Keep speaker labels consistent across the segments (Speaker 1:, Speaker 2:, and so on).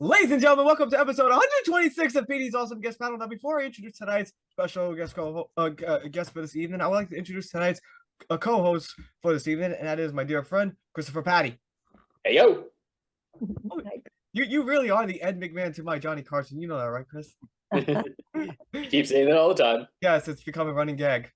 Speaker 1: Ladies and gentlemen, welcome to episode 126 of Petey's Awesome Guest Panel. Now, before I introduce tonight's special guest for this evening, I would like to introduce tonight's co-host for this evening, and that is my dear friend, Christopher Patty.
Speaker 2: Hey, yo.
Speaker 1: Oh, you really are the Ed McMahon to my Johnny Carson. You know that, right, Chris?
Speaker 2: You keep saying that all the time.
Speaker 1: Yes, it's become a running gag.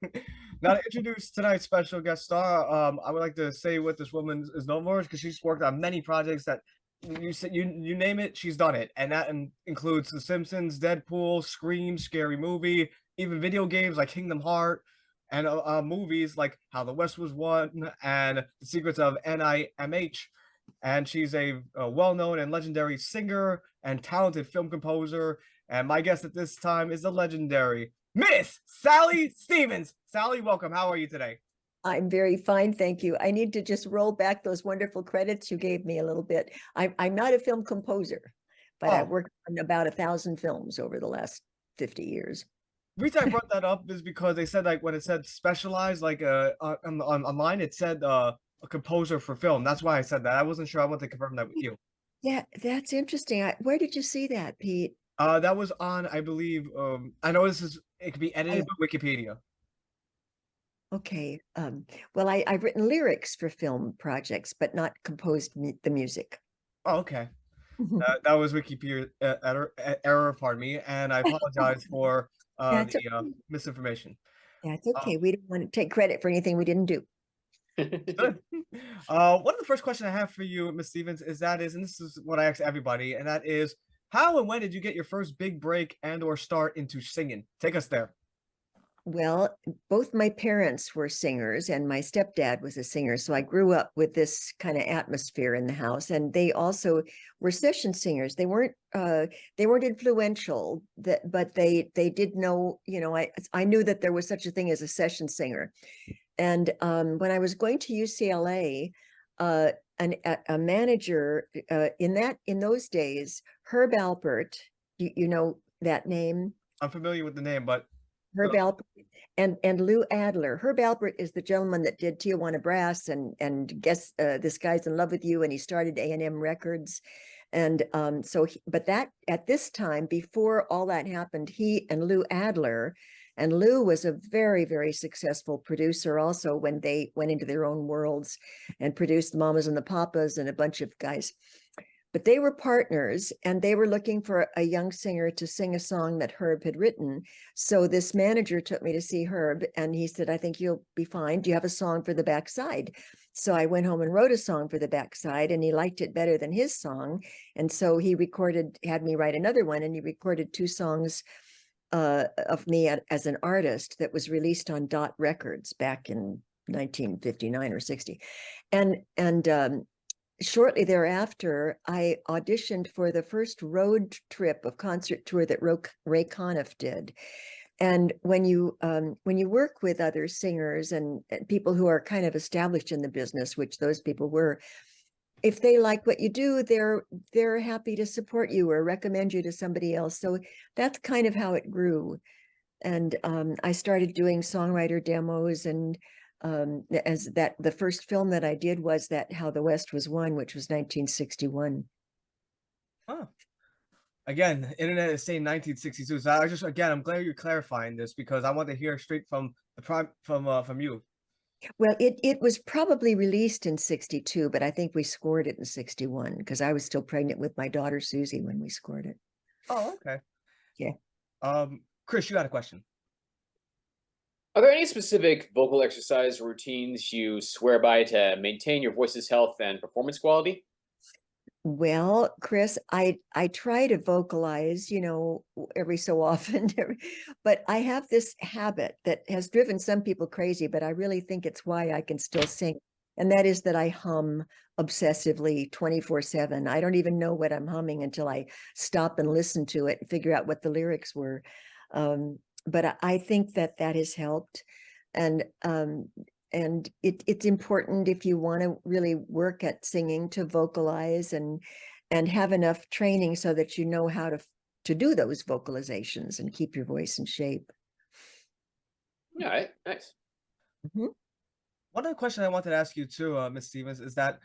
Speaker 1: Now, to introduce tonight's special guest star, I would like to say what this woman is known for, because she's worked on many projects that you name it, she's done it, and that includes The Simpsons, Deadpool, Scream, Scary Movie, even video games like Kingdom Heart, and movies like How the West Was Won and The Secrets of NIMH. And she's a well-known and legendary singer and talented film composer. And my guest at this time is the legendary Miss Sally Stevens. Sally, welcome. How are you today?
Speaker 3: I'm very fine, thank you. I need to just roll back those wonderful credits you gave me a little bit. I'm not a film composer, but I've worked on about 1,000 films over the last 50 years.
Speaker 1: The reason I brought that up is because they said, like, when it said specialized, like online, it said a composer for film. That's why I said that. I wasn't sure. I wanted to confirm that with you.
Speaker 3: Yeah, that's interesting. Where did you see that, Pete?
Speaker 1: That was on, I believe, I know it could be edited by Wikipedia.
Speaker 3: Okay. Well, I've written lyrics for film projects, but not composed the music.
Speaker 1: Oh, okay. That was Wikipedia error, pardon me, and I apologize for the misinformation.
Speaker 3: That's okay. We don't want to take credit for anything we didn't do.
Speaker 1: One of the first questions I have for you, Miss Stevens, and this is what I ask everybody, and that is, how and when did you get your first big break and or start into singing? Take us there.
Speaker 3: Well, both my parents were singers and my stepdad was a singer. So I grew up with this kind of atmosphere in the house. And they also were session singers. They weren't influential, but they did know, I knew that there was such a thing as a session singer. And when I was going to UCLA, a manager in those days, Herb Alpert, you know that name?
Speaker 1: I'm familiar with the name, but
Speaker 3: Herb Alpert and Lou Adler. Herb Alpert is the gentleman that did Tijuana Brass and guess This Guy's in Love with You, and he started A&M Records. And but that at this time, before all that happened, he and Lou Adler, and Lou was a very, very successful producer also when they went into their own worlds and produced the Mamas and the Papas and a bunch of guys. But they were partners and they were looking for a young singer to sing a song that Herb had written. So this manager took me to see Herb and he said, I think you'll be fine. Do you have a song for the backside? So I went home and wrote a song for the backside and he liked it better than his song. And so he had me write another one, and he recorded 2 songs of me as an artist that was released on Dot Records back in 1959 or 60. And shortly thereafter, I auditioned for the first road trip of concert tour that Ray Conniff did. And when you work with other singers and people who are kind of established in the business, which those people were, if they like what you do, they're happy to support you or recommend you to somebody else. So that's kind of how it grew. And I started doing songwriter demos, and the first film that I did was that How the West Was Won, which was 1961.
Speaker 1: Oh, again, internet is saying 1962. So I'm glad you're clarifying this because I want to hear straight from you.
Speaker 3: Well, it was probably released in 62, but I think we scored it in 61 because I was still pregnant with my daughter Susie when we scored it.
Speaker 1: Oh, okay.
Speaker 3: Yeah.
Speaker 1: Chris, you got a question.
Speaker 2: Are there any specific vocal exercise routines you swear by to maintain your voice's health and performance quality?
Speaker 3: Well, Chris, I try to vocalize, every so often, but I have this habit that has driven some people crazy, but I really think it's why I can still sing. And that is that I hum obsessively 24/7. I don't even know what I'm humming until I stop and listen to it and figure out what the lyrics were. But I think that has helped. And it's important if you want to really work at singing to vocalize and have enough training so that you know how to do those vocalizations and keep your voice in shape.
Speaker 2: All right, nice.
Speaker 3: Mm-hmm.
Speaker 1: One of the questions I wanted to ask you too, Ms. Stevens, is that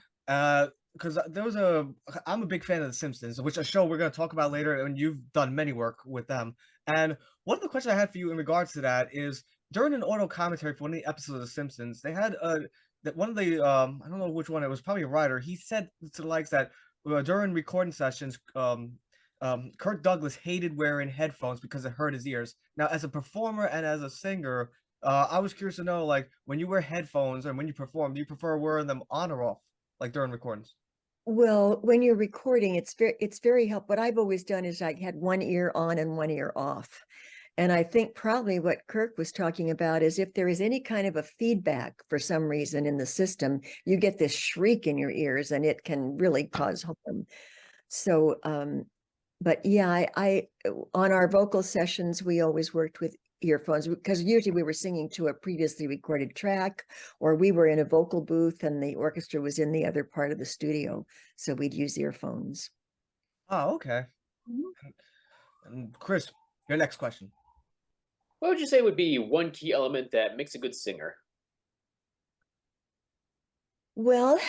Speaker 1: because there was a I'm a big fan of The Simpsons, which a show we're going to talk about later, and you've done many work with them. And one of the questions I had for you in regards to that is during an auto commentary for one of the episodes of The Simpsons, they had that one of the I don't know which one, it was probably a writer. He said to the likes that during recording sessions, Kirk Douglas hated wearing headphones because it hurt his ears. Now, as a performer and as a singer, I was curious to know, like, when you wear headphones and when you perform, do you prefer wearing them on or off, like during recordings?
Speaker 3: Well, when you're recording, it's very helpful. What I've always done is I had one ear on and one ear off. And I think probably what Kirk was talking about is if there is any kind of a feedback for some reason in the system, you get this shriek in your ears and it can really cause harm. So, but yeah, I on our vocal sessions, we always worked with earphones because usually we were singing to a previously recorded track, or we were in a vocal booth and the orchestra was in the other part of the studio. So we'd use earphones.
Speaker 1: Oh, okay. And Chris, your next question.
Speaker 2: What would you say would be one key element that makes a good singer?
Speaker 3: Well,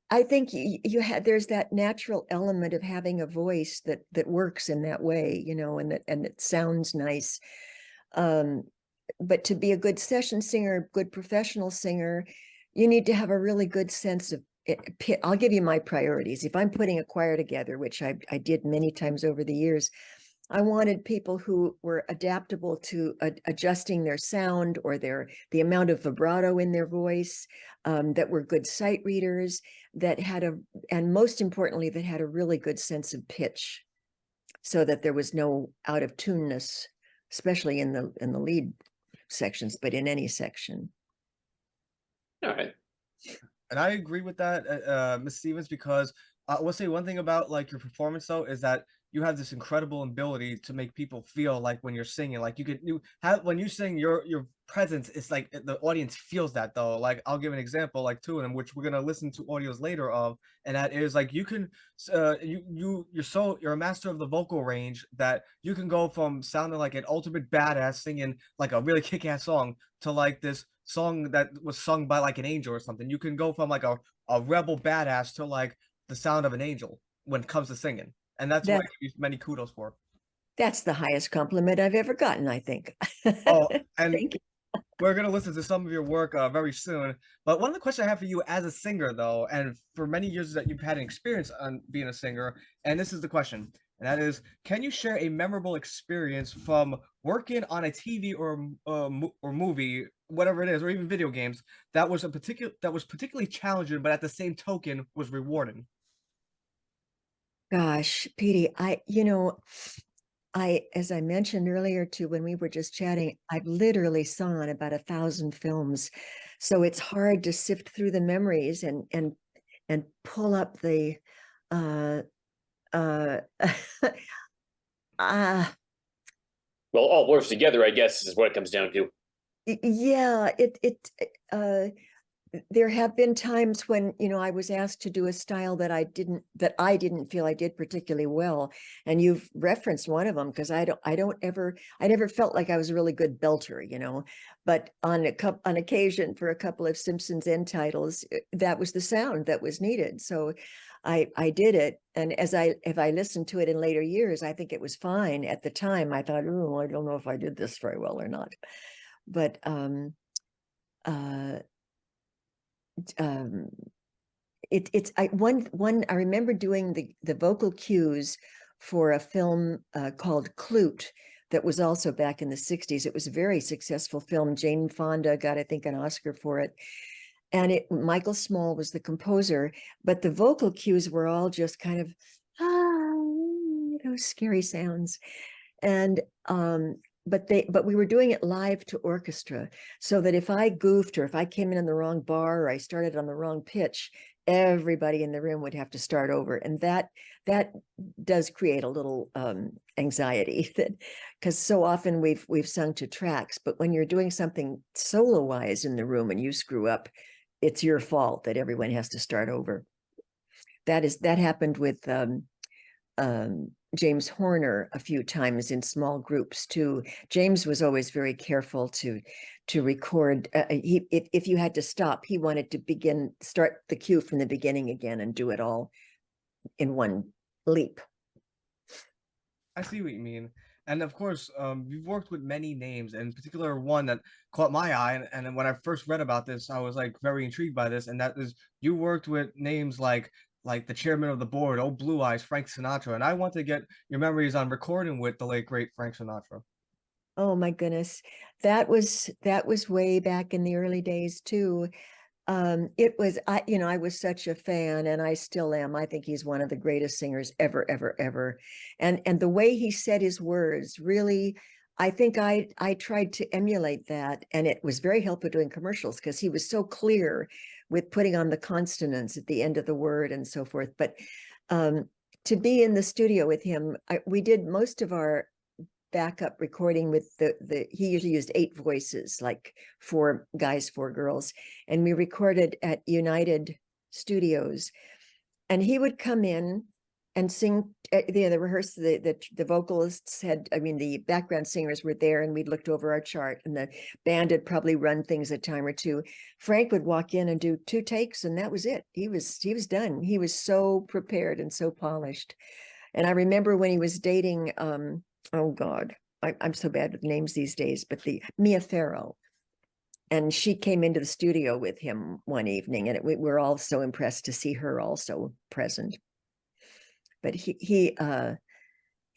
Speaker 3: I think you had there's that natural element of having a voice that works in that way, you know, and that sounds nice. But to be a good session singer, good professional singer, you need to have a really good sense of it. I'll give you my priorities. If I'm putting a choir together, which I did many times over the years, I wanted people who were adaptable to adjusting their sound or the amount of vibrato in their voice, that were good sight readers, that had and most importantly, that had a really good sense of pitch, so that there was no out of tuneness, especially in the lead sections, but in any section.
Speaker 2: All right.
Speaker 1: And I agree with that, Miss Stevens, because I will say one thing about like your performance though is that you have this incredible ability to make people feel like when you're singing, like you have when you sing your presence, it's like the audience feels that though. Like I'll give an example, like two of them, which we're gonna listen to audios later of, and that is like you can you're a master of the vocal range that you can go from sounding like an ultimate badass singing like a really kick-ass song to like this song that was sung by like an angel or something. You can go from like a rebel badass to like the sound of an angel when it comes to singing. And that's what I
Speaker 3: That
Speaker 1: give you many kudos for.
Speaker 3: that's the highest compliment I've ever gotten, I think.
Speaker 1: Oh, and
Speaker 3: Thank you.
Speaker 1: we're gonna listen to some of your work very soon. But one of the questions I have for you as a singer, though, and for many years that you've had an experience on being a singer, and this is the question, and that is, can you share a memorable experience from working on a TV or movie, whatever it is, or even video games that was particularly challenging, but at the same token was rewarding?
Speaker 3: Gosh, Petey, as I mentioned earlier too, when we were just chatting, I've literally saw about 1,000 films. So it's hard to sift through the memories and pull up the, uh, uh, uh,
Speaker 2: Well, all works together, I guess, is what it comes down to.
Speaker 3: yeah, there have been times when, I was asked to do a style that I didn't feel I did particularly well. And you've referenced one of them, because I never felt like I was a really good belter, but on occasion for a couple of Simpsons end titles, that was the sound that was needed. So I did it. And if I listened to it in later years, I think it was fine. At the time, I thought, oh, I don't know if I did this very well or not. But, uh, um it's I remember doing the vocal cues for a film called Clute that was also back in the 60s. It was a very successful film. Jane Fonda got, I think, an Oscar for it. And Michael Small was the composer, but the vocal cues were all just kind of scary sounds. And but we were doing it live to orchestra, so that if I goofed or if I came in the wrong bar or I started on the wrong pitch, everybody in the room would have to start over. And that does create a little anxiety, that because so often we've sung to tracks, but when you're doing something solo wise in the room and you screw up, it's your fault that everyone has to start over. That happened with James Horner a few times in small groups too. James was always very careful to record. If you had to stop, he wanted to start the cue from the beginning again and do it all in one leap.
Speaker 1: I see what you mean. And of course, you've worked with many names, and in particular one that caught my eye. And then when I first read about this, I was like very intrigued by this. And that is, you worked with names like the chairman of the board, Oh Blue Eyes, Frank Sinatra. And I want to get your memories on recording with the late great Frank Sinatra.
Speaker 3: Oh my goodness, that was way back in the early days too. It was, I was such a fan, and I still am. I think he's one of the greatest singers ever, ever, ever. And the way he said his words, really, I think I tried to emulate that, and it was very helpful doing commercials because he was so clear with putting on the consonants at the end of the word and so forth. But to be in the studio with him, we did most of our backup recording with he usually used 8 voices, like 4 guys, 4 girls, and we recorded at United Studios, and he would come in and sing. The rehearsal, the vocalists had, the background singers were there, and we'd looked over our chart, and the band had probably run things a time or two. Frank would walk in and do 2 takes, and that was it. He was done. He was so prepared and so polished. And I remember when he was dating oh God, I'm so bad with names these days, but the Mia Farrow. And she came into the studio with him one evening, and we were all so impressed to see her also present. But he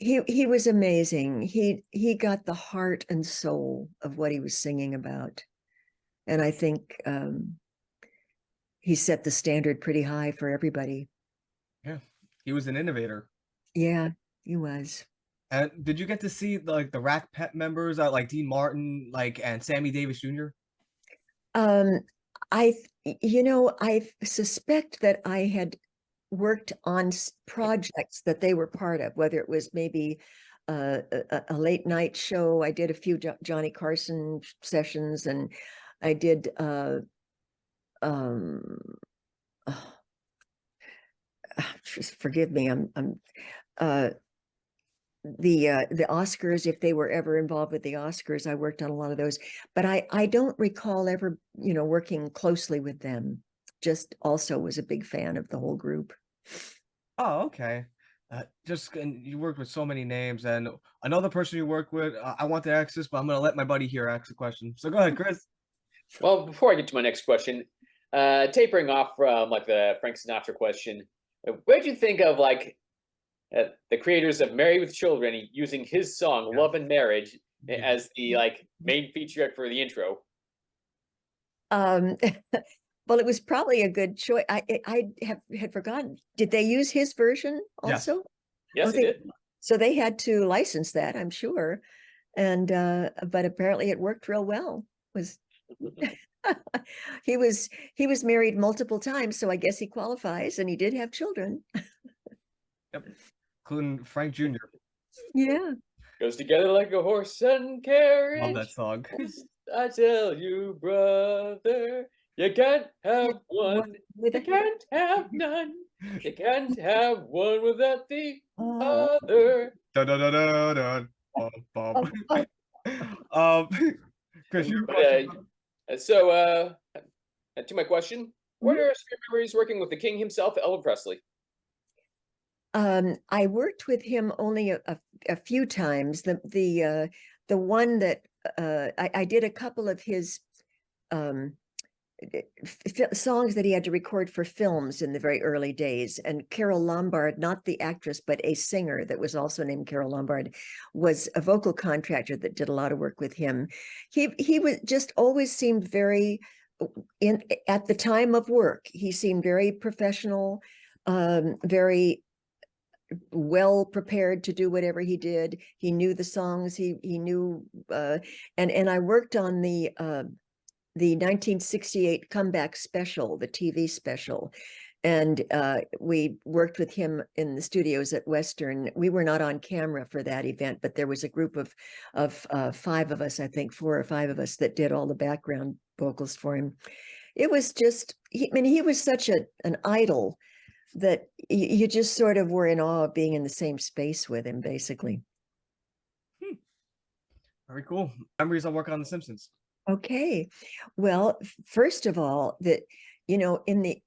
Speaker 3: was amazing. He got the heart and soul of what he was singing about. And I think he set the standard pretty high for everybody.
Speaker 1: Yeah, he was an innovator.
Speaker 3: Yeah, he was.
Speaker 1: And did you get to see like the Rat Pet members, like Dean Martin, and Sammy Davis Jr.?
Speaker 3: I suspect that I had worked on projects that they were part of, whether it was maybe a late night show. I did a few Johnny Carson sessions, and I did just forgive me, the Oscars, if they were ever involved with the Oscars, I worked on a lot of those, but I don't recall ever, working closely with them. Just also was a big fan of the whole group.
Speaker 1: Oh, okay. And you worked with so many names, and another person you worked with, I want to ask this, but I'm going to let my buddy here ask the question. So go ahead, Chris.
Speaker 2: Well, before I get to my next question, tapering off from like the Frank Sinatra question, what did you think of the creators of Married with Children using his song "Love and Marriage" as the main featurette for the intro?
Speaker 3: Well, it was probably a good choice. I had forgotten. Did they use his version also?
Speaker 2: Yes, they did.
Speaker 3: So they had to license that, I'm sure. And but apparently it worked real well. He was married multiple times, so I guess he qualifies, and he did have children.
Speaker 1: Yep, including Frank Jr.
Speaker 3: Yeah.
Speaker 2: Goes together like a horse and carriage.
Speaker 1: Love that song.
Speaker 2: I tell you, brother, you can't have one, you can't have none, you can't have one without the other.
Speaker 1: Dun, dun, dun, dun, dun. Bum, bum. Chris, your question.
Speaker 2: So, to my question, what are some of your memories working with the king himself, Elvis Presley?
Speaker 3: I worked with him only a few times. The one that I did a couple of his songs that he had to record for films in the very early days. And Carole Lombard, not the actress, but a singer that was also named Carole Lombard, was a vocal contractor that did a lot of work with him. He was just always seemed very, at the time of work, he seemed very professional, very well prepared to do whatever he did. He knew the songs, he knew, and I worked on the 1968 comeback special, the TV special. And we worked with him in the studios at Western. We were not on camera for that event, but there was a group of 5 of us, I think 4 or 5 of us, that did all the background vocals for him. It was just, he was such an idol that you just sort of were in awe of being in the same space with him, basically.
Speaker 1: Very cool. Memories of working on The Simpsons.
Speaker 3: Okay. Well, first of all, that, you know, in the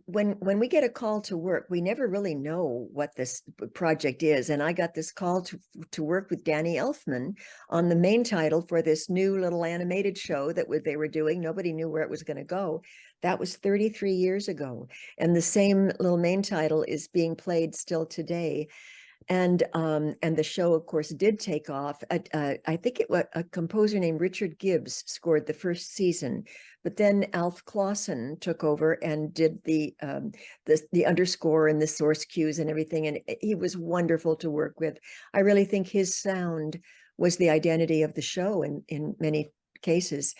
Speaker 3: when we get a call to work, we never really know what this project is. And I got this call to work with Danny Elfman on the main title for this new little animated show that they were doing. Nobody knew where it was going to go. That was 33 years ago. And the same little main title is being played still today. And the show, of course, did take off. I think it was a composer named Richard Gibbs scored the first season, but then Alf Clausen took over and did the underscore and the source cues and everything. And he was wonderful to work with. I really think his sound was the identity of the show in many cases.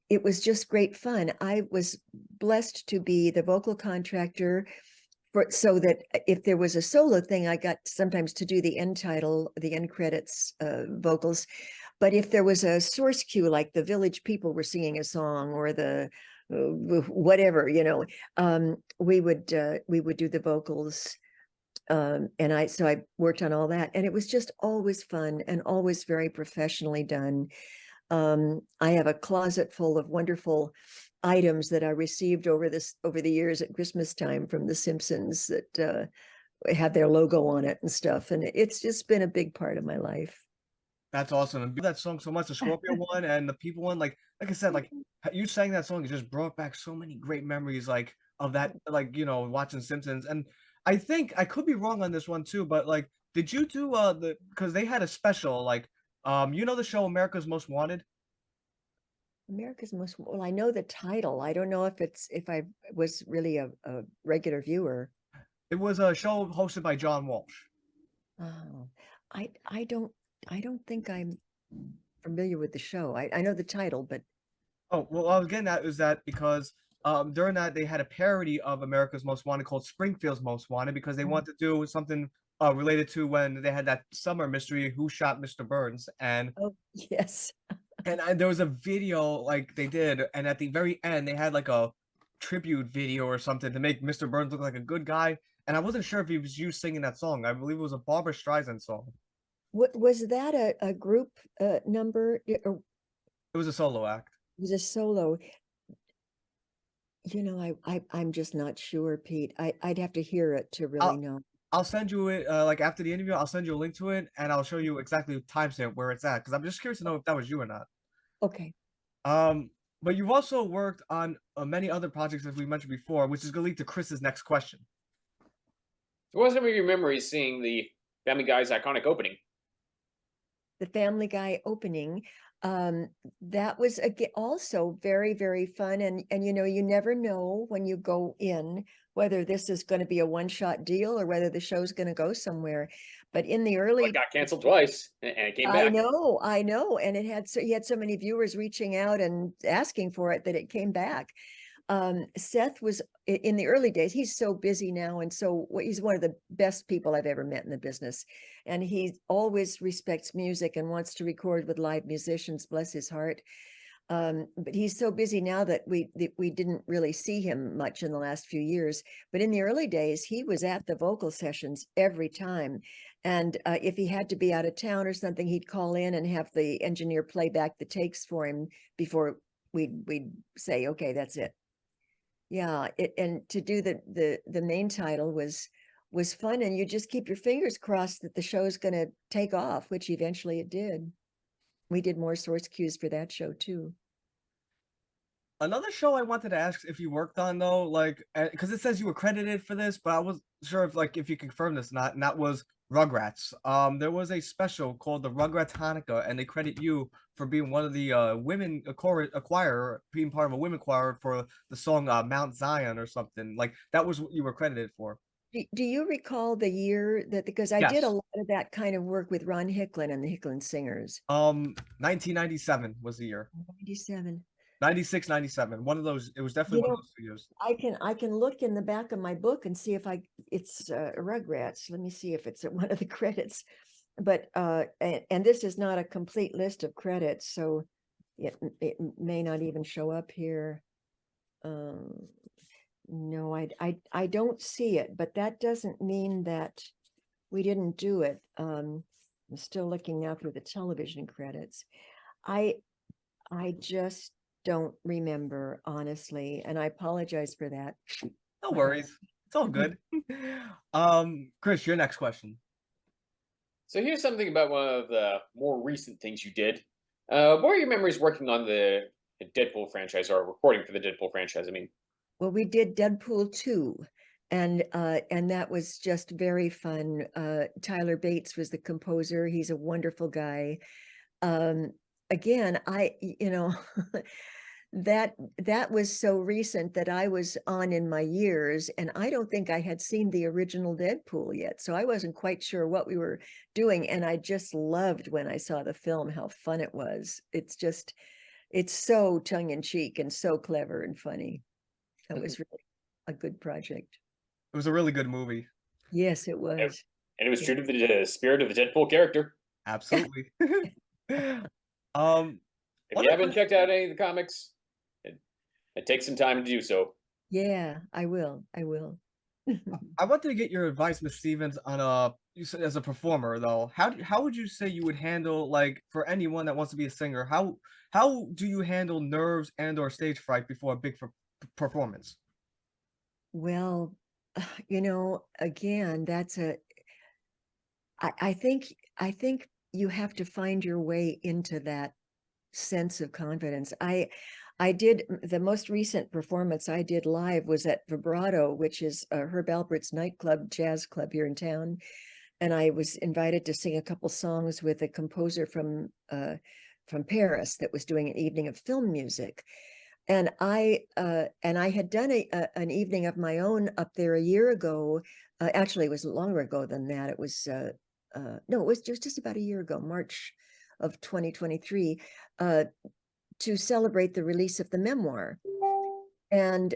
Speaker 3: It was just great fun. I was blessed to be the vocal contractor so that if there was a solo thing, I got sometimes to do the end title, the end credits vocals. But if there was a source cue, like the Village People were singing a song or the whatever, you know, we would do the vocals. And so I worked on all that, and it was just always fun and always very professionally done. I have a closet full of wonderful items that I received over the years at Christmas time from The Simpsons that had their logo on it and stuff. And it's just been a big part of my life.
Speaker 1: That's awesome. And that song so much, the Scorpio one and the People one, like I said, like you sang that song, it just brought back so many great memories, like of that, like, you know, watching Simpsons. And I think I could be wrong on this one too, but like, did you do because they had a special, like, you know, the show America's Most Wanted?
Speaker 3: America's Most, well, I know the title. I don't know if I was really a regular viewer.
Speaker 1: It was a show hosted by John Walsh.
Speaker 3: Oh, I don't think I'm familiar with the show. I know the title, but
Speaker 1: Oh, well, I was getting at is that because during that they had a parody of America's Most Wanted called Springfield's Most Wanted because they wanted to do something related to when they had that summer mystery, Who Shot Mr. Burns?
Speaker 3: oh yes.
Speaker 1: And there was a video like they did, and at the very end they had like a tribute video or something to make Mr. Burns look like a good guy. And I wasn't sure if he was you singing that song. I believe it was a Barbara Streisand song.
Speaker 3: What was that a group number, or
Speaker 1: It was a solo act.
Speaker 3: was a solo? You know, I'm just not sure, Pete. I'd have to hear it to really know.
Speaker 1: I'll send you it like after the interview. I'll send you a link to it, and I'll show you exactly the timestamp where it's at because I'm just curious to know if that was you or not.
Speaker 3: Okay.
Speaker 1: But you've also worked on many other projects as we mentioned before, which is going to lead to Chris's next question.
Speaker 2: What was some of your memories seeing the Family Guy's iconic opening?
Speaker 3: The Family Guy opening, that was also very, very fun. And you know, you never know when you go in whether this is going to be a one-shot deal or whether the show's going to go somewhere. But in the
Speaker 2: Well,
Speaker 3: early,
Speaker 2: it got canceled twice, and it came back.
Speaker 3: I know, and he had so many viewers reaching out and asking for it that it came back. Seth was in the early days. He's so busy now, and so he's one of the best people I've ever met in the business. And he always respects music and wants to record with live musicians. Bless his heart. But he's so busy now that we didn't really see him much in the last few years. But in the early days, he was at the vocal sessions every time. And if he had to be out of town or something, he'd call in and have the engineer play back the takes for him before we'd say, okay, that's it. Yeah, and to do the main title was fun, and you just keep your fingers crossed that the show's going to take off, which eventually it did. We did more source cues for that show too.
Speaker 1: Another show I wanted to ask if you worked on though, like, because it says you were credited for this, but I wasn't sure if you confirm this or not, and that was Rugrats. There was a special called the Rugrats Hanukkah, and they credit you for being one of the women choir, being part of a women choir for the song Mount Zion or something. Like that was what you were credited for.
Speaker 3: Do you recall the year that, because I did a
Speaker 1: Yes.
Speaker 3: lot of that kind of work with Ron Hicklin and the Hicklin Singers.
Speaker 1: 1997 was the year.
Speaker 3: 97.
Speaker 1: 96, 97. One of those. It was definitely one of those 2 years.
Speaker 3: I can look in the back of my book and see if it's Rugrats. Let me see if it's one of the credits. But and this is not a complete list of credits, so it may not even show up here. No, I don't see it, but that doesn't mean that we didn't do it. I'm still looking now through the television credits. I just don't remember, honestly, and I apologize for that.
Speaker 1: No worries. It's all good. Chris, your next question.
Speaker 2: So here's something about one of the more recent things you did. What are your memories working on the Deadpool franchise or recording for the Deadpool franchise? I mean,
Speaker 3: Well, we did Deadpool 2, and that was just very fun. Tyler Bates was the composer. He's a wonderful guy. Again, that was so recent that I was on in my years, and I don't think I had seen the original Deadpool yet, so I wasn't quite sure what we were doing, and I just loved when I saw the film how fun it was. It's so tongue-in-cheek and so clever and funny. That was really a good project.
Speaker 1: It was a really good movie.
Speaker 3: Yes, it
Speaker 2: and
Speaker 3: was.
Speaker 2: it was
Speaker 3: Yeah.
Speaker 2: true to the spirit of the Deadpool character.
Speaker 1: Absolutely.
Speaker 2: If
Speaker 1: What
Speaker 2: you
Speaker 1: a
Speaker 2: haven't
Speaker 1: good-
Speaker 2: checked out any of the comics, it takes some time to do so.
Speaker 3: Yeah, I will.
Speaker 1: I wanted to get your advice, Miss Stevens, on you said as a performer though. How would you say you would handle, like, for anyone that wants to be a singer? How do you handle nerves and or stage fright before a big performance?
Speaker 3: Well, again, I think you have to find your way into that sense of confidence. I did the most recent performance I did live was at Vibrato, which is Herb Alpert's nightclub, jazz club here in town. And I was invited to sing a couple songs with a composer from Paris that was doing an evening of film music. And I had done an evening of my own up there a year ago. Actually, it was longer ago than that. It was no, it was just about a year ago, March of 2023, to celebrate the release of the memoir. And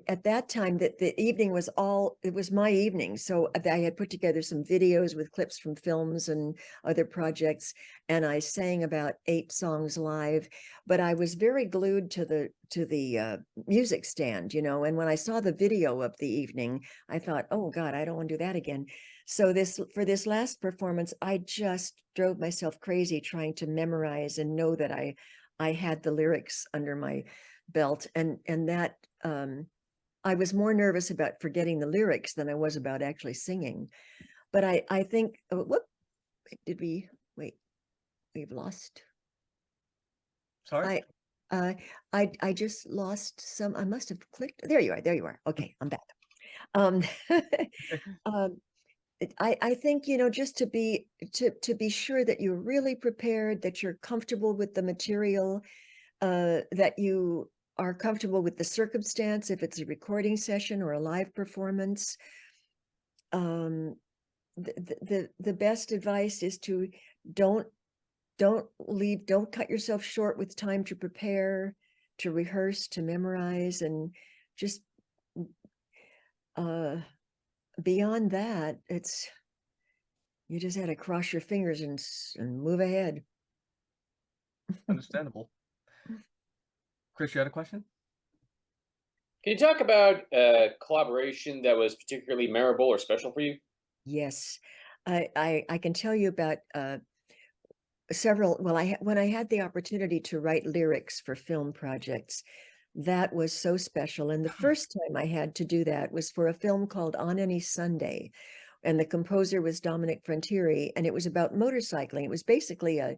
Speaker 3: at that time, that the evening was it was my evening. So I had put together some videos with clips from films and other projects, and I sang about 8 songs live. But I was very glued to the music stand, and when I saw the video of the evening, I thought, oh God, I don't want to do that again. So for this last performance, I just drove myself crazy trying to memorize and know that I had the lyrics under my belt, and that I was more nervous about forgetting the lyrics than I was about actually singing. But I think, whoop, did we, wait, we've lost.
Speaker 1: Sorry?
Speaker 3: I just lost I must have clicked. There you are. Okay, I'm back. Um, I think, just to be sure that you're really prepared, that you're comfortable with the material, that you are comfortable with the circumstance, if it's a recording session or a live performance. The best advice is to don't cut yourself short with time to prepare, to rehearse, to memorize, and just beyond that, you just had to cross your fingers and move ahead.
Speaker 1: Understandable. Chris, you had a question?
Speaker 2: Can you talk about a collaboration that was particularly memorable or special for you?
Speaker 3: Yes, I can tell you about several. Well, when I had the opportunity to write lyrics for film projects, that was so special. And the first time I had to do that was for a film called On Any Sunday, and the composer was Dominic Frontieri, and it was about motorcycling. It was basically a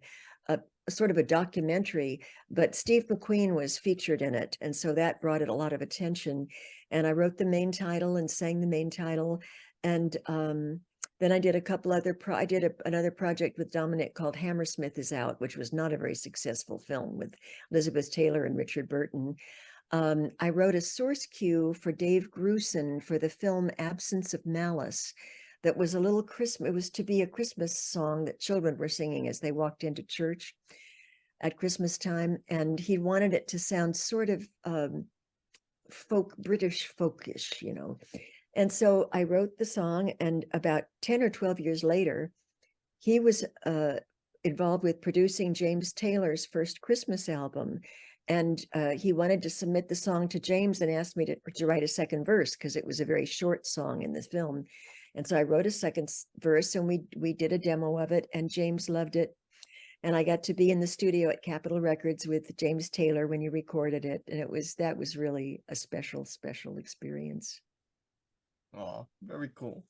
Speaker 3: sort of a documentary, but Steve McQueen was featured in it, and so that brought it a lot of attention. And I wrote the main title and sang the main title, and then I did a couple other another project with Dominic called Hammersmith is Out, which was not a very successful film, with Elizabeth Taylor and Richard Burton. I wrote a source cue for Dave Grusin for the film Absence of Malice. That was a little Christmas. It was to be a Christmas song that children were singing as they walked into church at Christmas time, and he wanted it to sound sort of British folkish, And so I wrote the song, and about 10 or 12 years later, he was involved with producing James Taylor's first Christmas album. and he wanted to submit the song to James and asked me to write a second verse because it was a very short song in the film. And so I wrote a second verse, and we did a demo of it, and James loved it. And I got to be in the studio at Capitol Records with James Taylor when you recorded it, and that was really a special experience.
Speaker 1: Oh, very cool.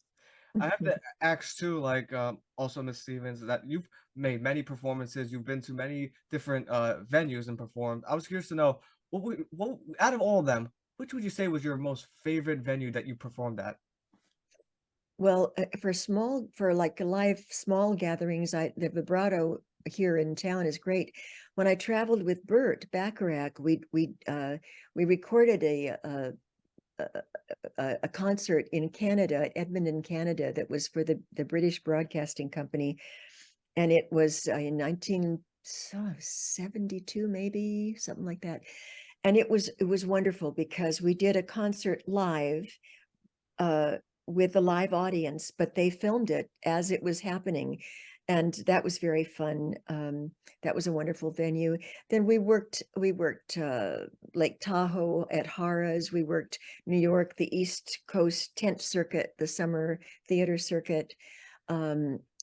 Speaker 1: I have to ask too, like, also Miss Stevens, that you've made many performances, you've been to many different venues and performed. I was curious to know what out of all of them, which would you say was your most favorite venue that you performed at?
Speaker 3: Well, for like live small gatherings, the vibrato here in town is great. When I traveled with Burt Bacharach, we recorded a concert in Canada, Edmonton, Canada, that was for the British Broadcasting Company, and it was in 1972, maybe something like that. And it was wonderful because we did a concert live with a live audience, but they filmed it as it was happening. And that was very fun. That was a wonderful venue. Then we worked Lake Tahoe at Harrah's. We worked New York, the East Coast tent circuit, the summer theater circuit.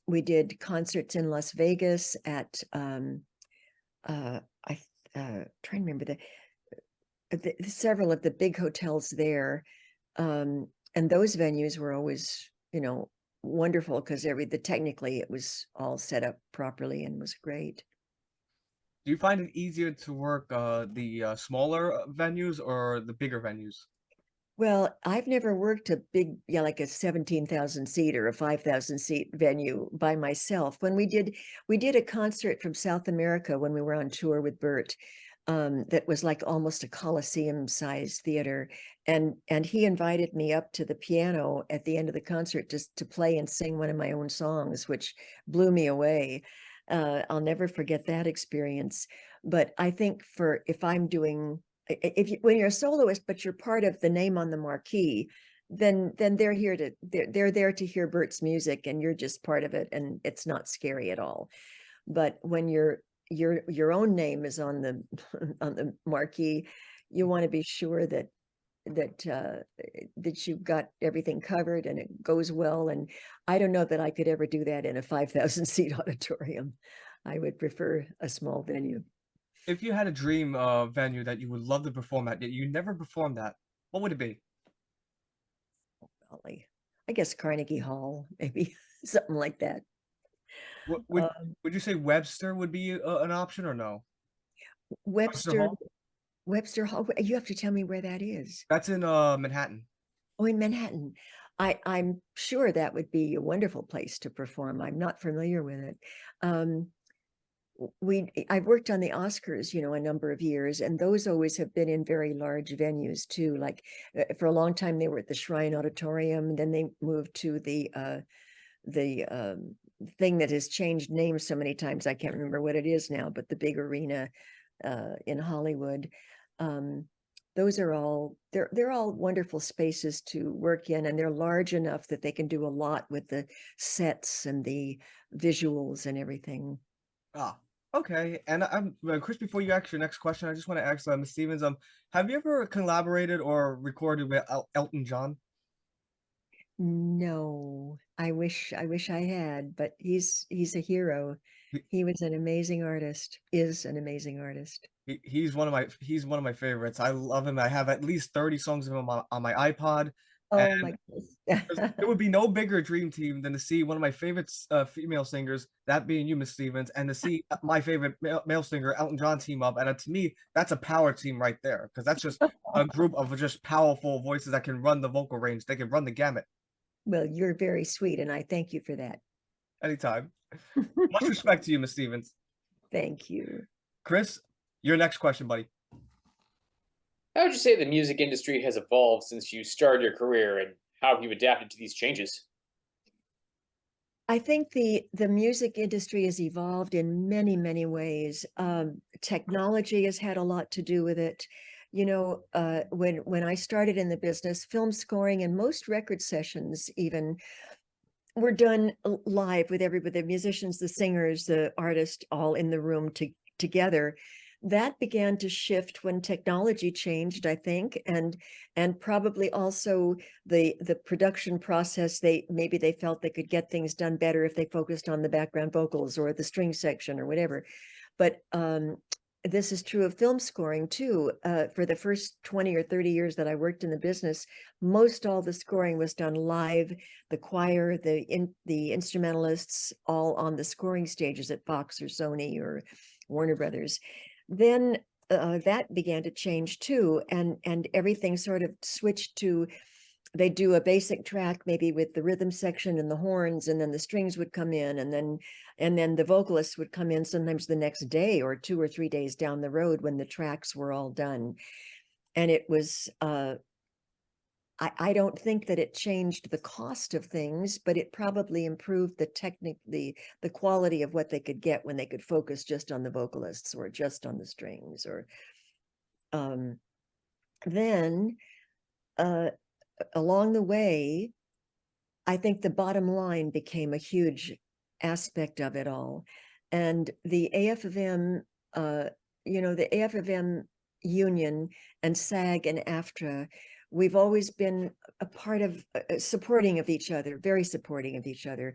Speaker 3: We did concerts in Las Vegas at I trying to remember the several of the big hotels there. And those venues were always, wonderful because technically it was all set up properly and was great.
Speaker 1: Do you find it easier to work the smaller venues or the bigger venues?
Speaker 3: Well, I've never worked a big, like a 17,000 seat or a 5,000 seat venue by myself. When we did a concert from South America when we were on tour with Burt, that was like almost a Coliseum sized theater. And he invited me up to the piano at the end of the concert just to play and sing one of my own songs, which blew me away. I'll never forget that experience. But I think if I'm doing, when you're a soloist, but you're part of the name on the marquee, then they're there to hear Bert's music, and you're just part of it, and it's not scary at all. But when your own name is on the on the marquee, you want to be sure that you've got everything covered and it goes well. And I don't know that I could ever do that in a 5,000 seat auditorium. I would prefer a small venue.
Speaker 1: If you had a dream venue that you would love to perform at, yet you never performed at, what would it be?
Speaker 3: Golly, I guess Carnegie Hall, maybe something like that.
Speaker 1: Would you say Webster would be an option or no?
Speaker 3: Webster
Speaker 1: Hall?
Speaker 3: Webster Hall. You have to tell me where that is.
Speaker 1: That's in Manhattan.
Speaker 3: Oh, in Manhattan. I'm sure that would be a wonderful place to perform. I'm not familiar with it. I've worked on the Oscars, a number of years, and those always have been in very large venues too. Like for a long time, they were at the Shrine Auditorium, and then they moved to the thing that has changed names so many times I can't remember what it is now, but the big arena in Hollywood. Those are all they're all wonderful spaces to work in, and they're large enough that they can do a lot with the sets and the visuals and everything.
Speaker 1: Ah, okay. And Chris, before you ask your next question, I just want to ask Ms. Stevens, have you ever collaborated or recorded with Elton John?
Speaker 3: No, I wish I had, but he's a hero. He was an amazing artist, is an amazing artist.
Speaker 1: He's one of my favorites. I love him. I have at least 30 songs of him on my iPod.
Speaker 3: Oh my goodness.
Speaker 1: There would be no bigger dream team than to see one of my favorite female singers, that being you, Miss Stevens, and to see my favorite male singer, Elton John, team up. And to me, that's a power team right there, because that's just a group of just powerful voices that can run the vocal range. They can run the gamut.
Speaker 3: Well, you're very sweet, and I thank you for that.
Speaker 1: Anytime. Much respect to you, Miss Stevens.
Speaker 3: Thank you.
Speaker 1: Chris, your next question, buddy.
Speaker 2: How would you say the music industry has evolved since you started your career, and how have you adapted to these changes?
Speaker 3: I think the music industry has evolved in many, many ways. Technology has had a lot to do with it. When I started in the business, film scoring and most record sessions even were done live with everybody, the musicians, the singers, the artists, all in the room together. that began to shift when technology changed, I think, and probably also the production process. Maybe they felt they could get things done better if they focused on the background vocals or the string section or whatever. But this is true of film scoring too. For the first 20 or 30 years that I worked in the business, most all the scoring was done live. The choir, the instrumentalists, all on the scoring stages at Fox or Sony or Warner Brothers. Then that began to change too, and everything sort of switched to, they do a basic track maybe with the rhythm section and the horns, and then the strings would come in, and then the vocalists would come in sometimes the next day or 2 or 3 days down the road when the tracks were all done. And it was I don't think that it changed the cost of things, but it probably improved the technique, the quality of what they could get when they could focus just on the vocalists or just on the strings. Or then along the way, I think the bottom line became a huge aspect of it all. And the AFM, the AFM union and SAG and AFTRA, we've always been a part of supporting of each other, very supporting of each other.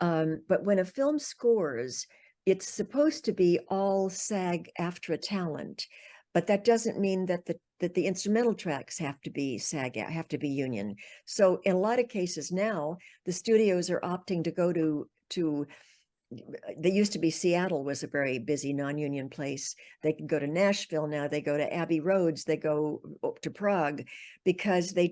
Speaker 3: But when a film scores, it's supposed to be all SAG AFTRA talent, but that doesn't mean that the instrumental tracks have to be SAG, have to be union. So in a lot of cases now, the studios are opting to go to they used to be, Seattle was a very busy non-union place. They can go to Nashville now, they go to Abbey Roads, they go to Prague, because they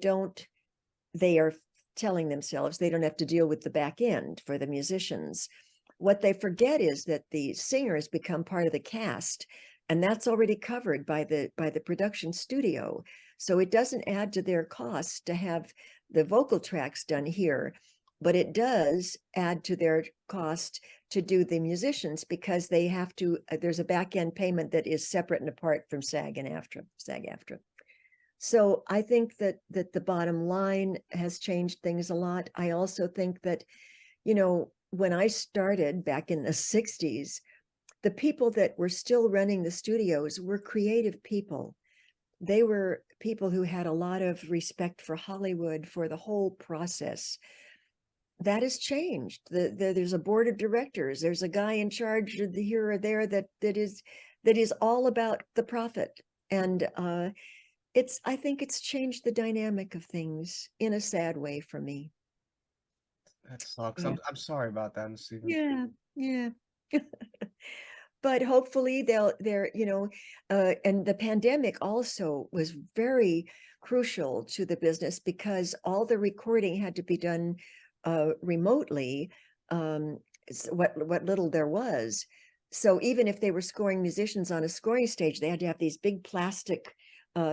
Speaker 3: are telling themselves they don't have to deal with the back end for the musicians. What they forget is that the singers become part of the cast, and that's already covered by the production studio. So it doesn't add to their costs to have the vocal tracks done here, but it does add to their cost to do the musicians, because they have to, there's a back end payment that is separate and apart from SAG and AFTRA. So I think that the bottom line has changed things a lot. I also think that, when I started back in the 60s, the people that were still running the studios were creative people. They were people who had a lot of respect for Hollywood, for the whole process. That has changed. There's a board of directors. There's a guy in charge of the here or there that is all about the profit. And I think it's changed the dynamic of things in a sad way for me.
Speaker 1: That sucks.
Speaker 3: Yeah.
Speaker 1: I'm sorry about that, Miss Stevens.
Speaker 3: Yeah. But hopefully they're and the pandemic also was very crucial to the business, because all the recording had to be done remotely, what little there was. So even if they were scoring musicians on a scoring stage, they had to have these big plastic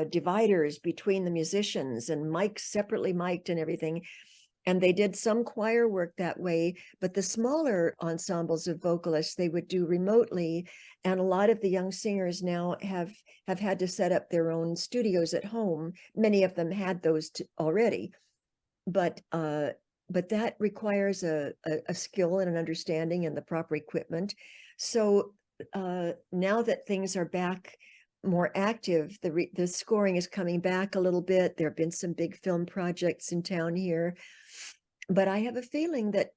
Speaker 3: dividers between the musicians, and mics separately mic'd and everything. And they did some choir work that way, but the smaller ensembles of vocalists they would do remotely. And a lot of the young singers now have had to set up their own studios at home. Many of them had those already, but that requires a skill and an understanding and the proper equipment. So now that things are back more active, the scoring is coming back a little bit. There have been some big film projects in town here, but I have a feeling that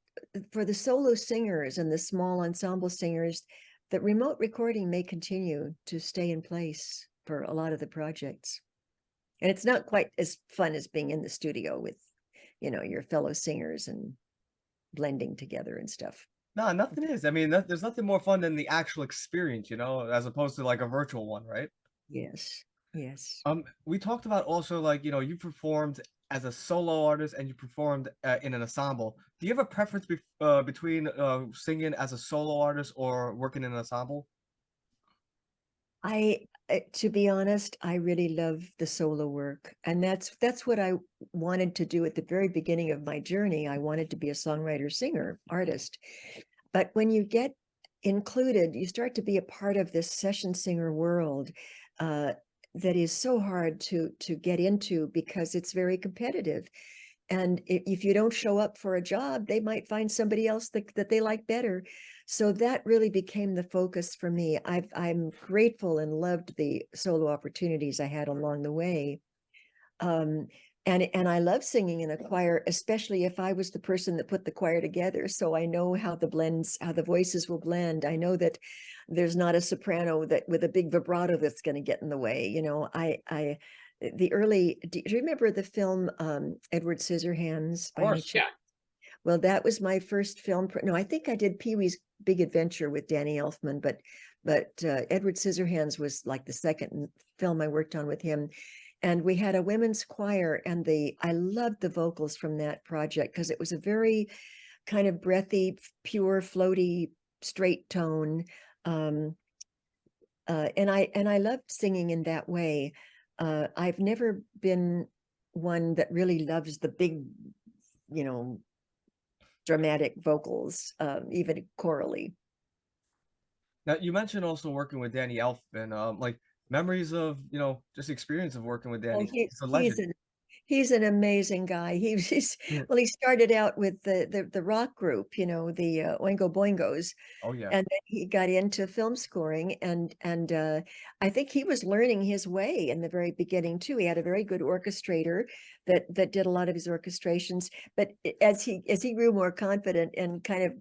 Speaker 3: for the solo singers and the small ensemble singers, that remote recording may continue to stay in place for a lot of the projects. And it's not quite as fun as being in the studio with, your fellow singers and blending together and stuff.
Speaker 1: No, nothing is. I mean, there's nothing more fun than the actual experience, as opposed to like a virtual one, right?
Speaker 3: Yes.
Speaker 1: We talked about also, like, you performed as a solo artist and you performed in an ensemble. Do you have a preference between singing as a solo artist or working in an ensemble?
Speaker 3: To be honest, I really love the solo work, and that's what I wanted to do at the very beginning of my journey. I wanted to be a songwriter, singer, artist. But when you get included, you start to be a part of this session singer world that is so hard to get into, because it's very competitive. And if you don't show up for a job, they might find somebody else that they like better. So that really became the focus for me. I'm grateful and loved the solo opportunities I had along the way. And I love singing in a choir, especially if I was the person that put the choir together. So I know how the voices will blend. I know that there's not a soprano that with a big vibrato that's going to get in the way. You know, do you remember the film Edward Scissorhands
Speaker 1: Of
Speaker 3: by any
Speaker 1: course.
Speaker 3: chance? Well, that was my first film. No, I think I did Pee-wee's Big Adventure with Danny Elfman, but Edward Scissorhands was like the second film I worked on with him. And we had a women's choir, and I loved the vocals from that project because it was a very kind of breathy, pure, floaty, straight tone. And I loved singing in that way. I've never been one that really loves the big, you know, dramatic vocals, even chorally.
Speaker 1: Now you mentioned also working with Danny Elfman. Like memories of just experience of working with
Speaker 3: Oh,
Speaker 1: Danny. He's a
Speaker 3: he's
Speaker 1: legend.
Speaker 3: he's an amazing guy. Well, he started out with the rock group, you know, the Oingo Boingos,
Speaker 1: Oh yeah.
Speaker 3: and then he got into film scoring, and I think he was learning his way in the very beginning too. He had a very good orchestrator that did a lot of his orchestrations, but as he grew more confident and kind of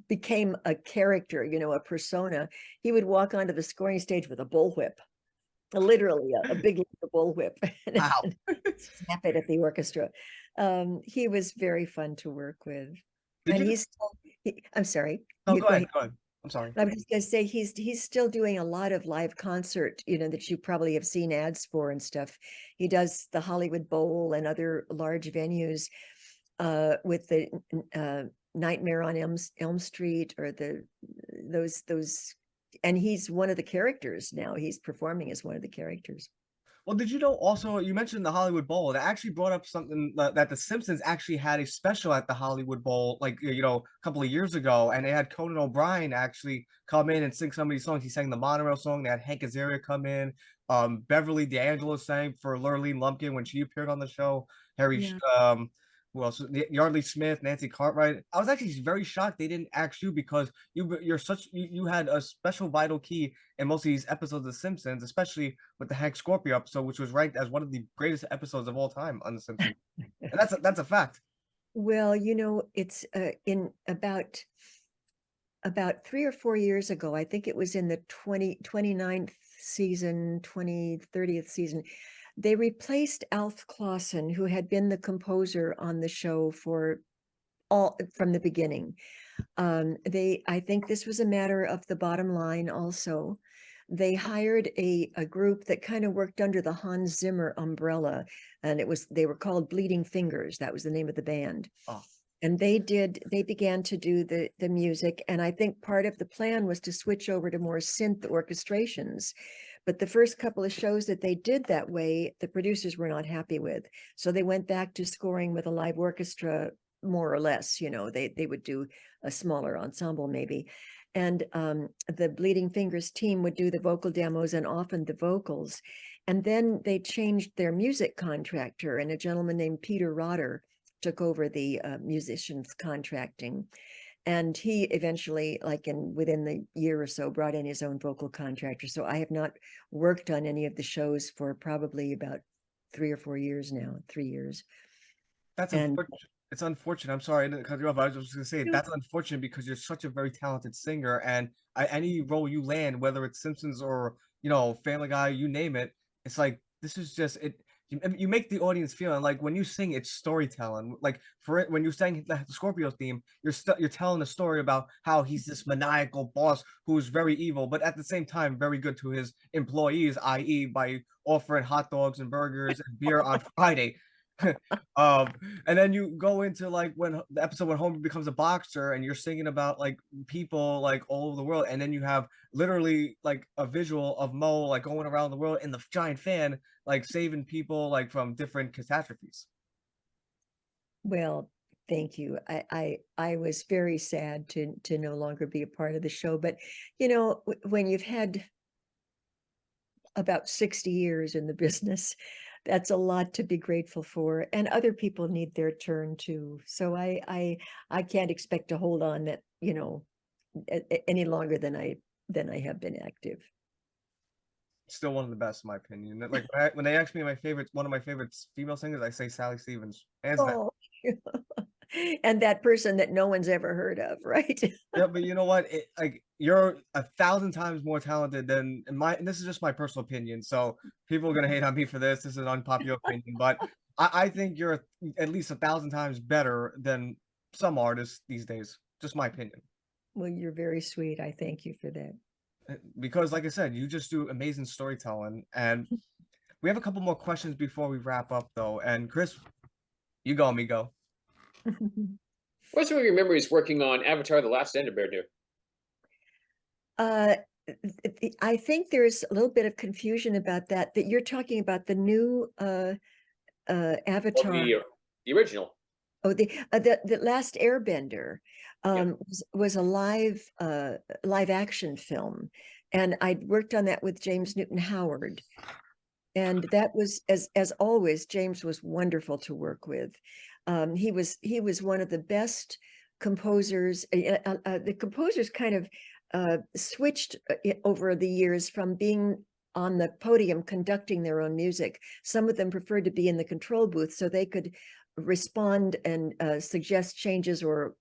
Speaker 3: became a character, you know, a persona, he would walk onto the scoring stage with a bullwhip, literally a big bullwhip, and
Speaker 1: Wow.
Speaker 3: snap it at the orchestra. He was very fun to work with,
Speaker 1: Did
Speaker 3: and
Speaker 1: you?
Speaker 3: I'm sorry,
Speaker 1: No,
Speaker 3: you
Speaker 1: go
Speaker 3: go
Speaker 1: ahead.
Speaker 3: ahead.
Speaker 1: Go ahead. I'm sorry.
Speaker 3: I was just gonna say he's still doing a lot of live concert, you know, that you probably have seen ads for and stuff. He does the Hollywood Bowl and other large venues with the Nightmare on Elm Street, or those, and he's one of the characters now. He's performing as one of the characters.
Speaker 1: Well, did you know also you mentioned the Hollywood Bowl? That actually brought up something that The Simpsons actually had a special at the Hollywood Bowl, like a couple of years ago, and they had Conan O'Brien actually come in and sing some of these songs. He sang the Monorail song. They had Hank Azaria come in. Beverly D'Angelo sang for Lurleen Lumpkin when she appeared on the show.
Speaker 3: Yeah.
Speaker 1: Who else? Yardley Smith, Nancy Cartwright. I was actually very shocked they didn't ask you because you had a special vital key in most of these episodes of The Simpsons, especially with the Hank Scorpio episode, which was ranked as one of the greatest episodes of all time on The Simpsons. And that's a fact.
Speaker 3: Well, you know, it's in about 3 or 4 years ago, I think it was in the 29th season, 30th season, they replaced Alf Clausen, who had been the composer on the show from the beginning. I think this was a matter of the bottom line also. They hired a group that kind of worked under the Hans Zimmer umbrella, and they were called Bleeding Fingers. That was the name of the band.
Speaker 1: Oh.
Speaker 3: And they began to do the music, and I think part of the plan was to switch over to more synth orchestrations. But the first couple of shows that they did that way, the producers were not happy with. So they went back to scoring with a live orchestra, more or less. You know, they would do a smaller ensemble maybe. And the Bleeding Fingers team would do the vocal demos and often the vocals. And then they changed their music contractor, and a gentleman named Peter Rotter took over the musicians contracting. And he eventually, within the year or so, brought in his own vocal contractor. So I have not worked on any of the shows for probably about 3 or 4 years now, 3 years.
Speaker 1: That's
Speaker 3: And
Speaker 1: unfortunate. It's unfortunate. I'm sorry I didn't cut you off. I was just gonna say that's unfortunate because you're such a very talented singer, and any role you land, whether it's Simpsons or Family Guy, you name it, it's like this is just it. You make the audience feel, and like when you sing, it's storytelling. Like for it, when you sang the Scorpio theme, you're telling a story about how he's this maniacal boss who's very evil, but at the same time very good to his employees, i.e., by offering hot dogs and burgers and beer on Friday. um and then you go into like when the episode when Homer becomes a boxer and you're singing about like people like all over the world, and then you have literally like a visual of Mo like going around the world in the giant fan like saving people like from different catastrophes.
Speaker 3: well, thank you. I was very sad to no longer be a part of the show, but you know, when you've had about 60 years in the business, that's a lot to be grateful for, and other people need their turn too. So I can't expect to hold on that, you know, any longer than I have been active.
Speaker 1: Still one of the best in my opinion. Like when they ask me my favorite, one of my favorite female singers, I say Sally Stevens, hands down.
Speaker 3: Oh, and that person that no one's ever heard of, right?
Speaker 1: Yeah, but you know what? Like you're 1,000 times more talented than and this is just my personal opinion. So people are gonna hate on me for this. This is an unpopular opinion, but I think you're at least 1,000 times better than some artists these days. Just my opinion.
Speaker 3: Well, you're very sweet. I thank you for that.
Speaker 1: Because like I said, you just do amazing storytelling. And we have a couple more questions before we wrap up though. And Chris, you go, amigo.
Speaker 2: What's some of your memories working on Avatar: The Last Airbender?
Speaker 3: Uh, I think there's a little bit of confusion about that. That you're talking about the new
Speaker 2: Well,
Speaker 3: Avatar.
Speaker 2: the original.
Speaker 3: Oh, the Last Airbender
Speaker 2: Yeah.
Speaker 3: was a live action film, and I'd worked on that with James Newton Howard, and that was as always, James was wonderful to work with. He was one of the best composers. The composers kind of switched over the years from being on the podium conducting their own music. Some of them preferred to be in the control booth so they could respond and suggest changes or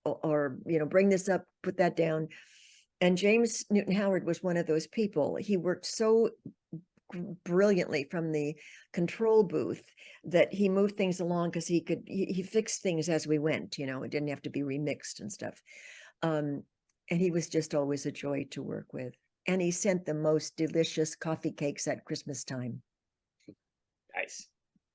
Speaker 3: bring this up, put that down. And James Newton Howard was one of those people. He worked so brilliantly from the control booth that he moved things along because he fixed things as we went. It didn't have to be remixed and stuff. And he was just always a joy to work with. And he sent the most delicious coffee cakes at Christmas time.
Speaker 2: Nice.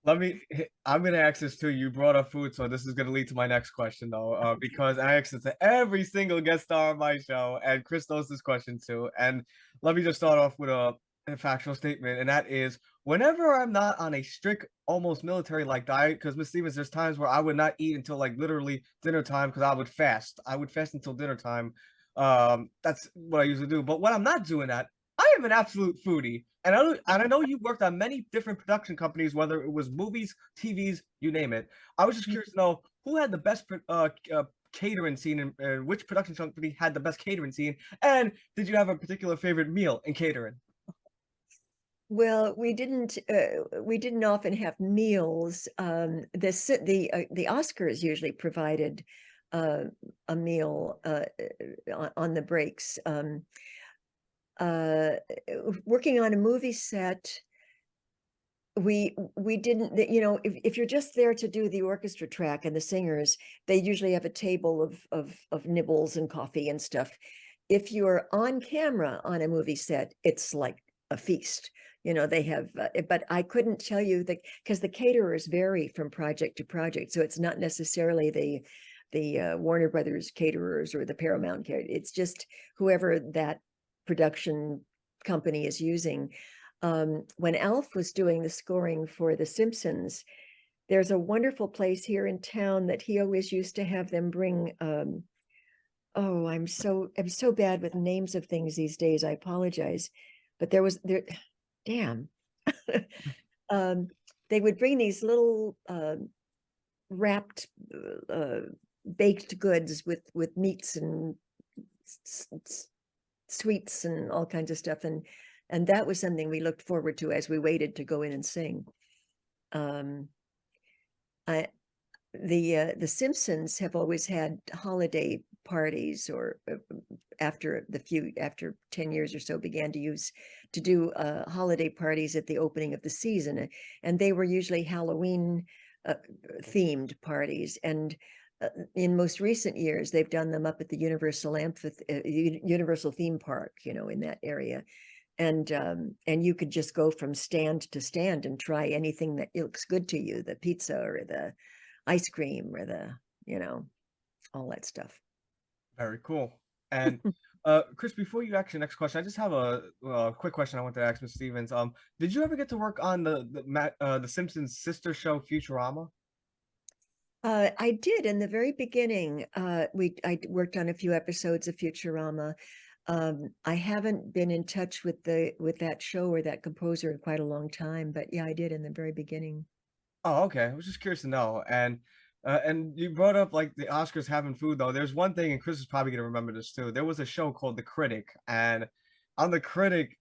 Speaker 1: I'm gonna ask this too. You brought up food, so this is gonna lead to my next question though, because I ask it to every single guest star on my show, and Chris knows this question too. And let me just start off with a factual statement, and that is whenever I'm not on a strict, almost military-like diet, because Miss Stevens, there's times where I would not eat until like literally dinner time because I would fast. I would fast until dinner time. That's what I usually do. But when I'm not doing that, I am an absolute foodie. And I know you worked on many different production companies, whether it was movies, TVs, you name it. I was just curious to know who had the best catering scene and which production company had the best catering scene, and did you have a particular favorite meal in catering?
Speaker 3: Well, we didn't often have meals. The Oscars usually provided a meal on the breaks. Working on a movie set, we didn't, if you're just there to do the orchestra track and the singers, they usually have a table of nibbles and coffee and stuff. If you're on camera on a movie set, it's like a feast. They have, but I couldn't tell you because the caterers vary from project to project, so it's not necessarily the Warner Brothers caterers or the Paramount caterers. It's just whoever that production company is using. When Alf was doing the scoring for The Simpsons, there's a wonderful place here in town that he always used to have them bring. Oh, I'm so bad with names of things these days. I apologize, but damn. They would bring these little wrapped baked goods with meats and sweets and all kinds of stuff, and that was something we looked forward to as we waited to go in and sing. The Simpsons have always had holiday parties, or after 10 years or so began to do holiday parties at the opening of the season, and they were usually Halloween themed parties. And in most recent years, they've done them up at the Universal Theme Park, in that area. And you could just go from stand to stand and try anything that looks good to you, the pizza or the ice cream or all that stuff.
Speaker 1: Very cool. And Chris, before you ask your next question, I just have a quick question I want to ask Ms. Stevens. Did you ever get to work on the Simpsons sister show Futurama?
Speaker 3: I did in the very beginning. I worked on a few episodes of Futurama. I haven't been in touch with that show or that composer in quite a long time, but yeah, I did in the very beginning.
Speaker 1: Oh, okay. I was just curious to know. And And you brought up like the Oscars having food though. There's one thing, and Chris is probably gonna remember this too. There was a show called The Critic, and on The Critic,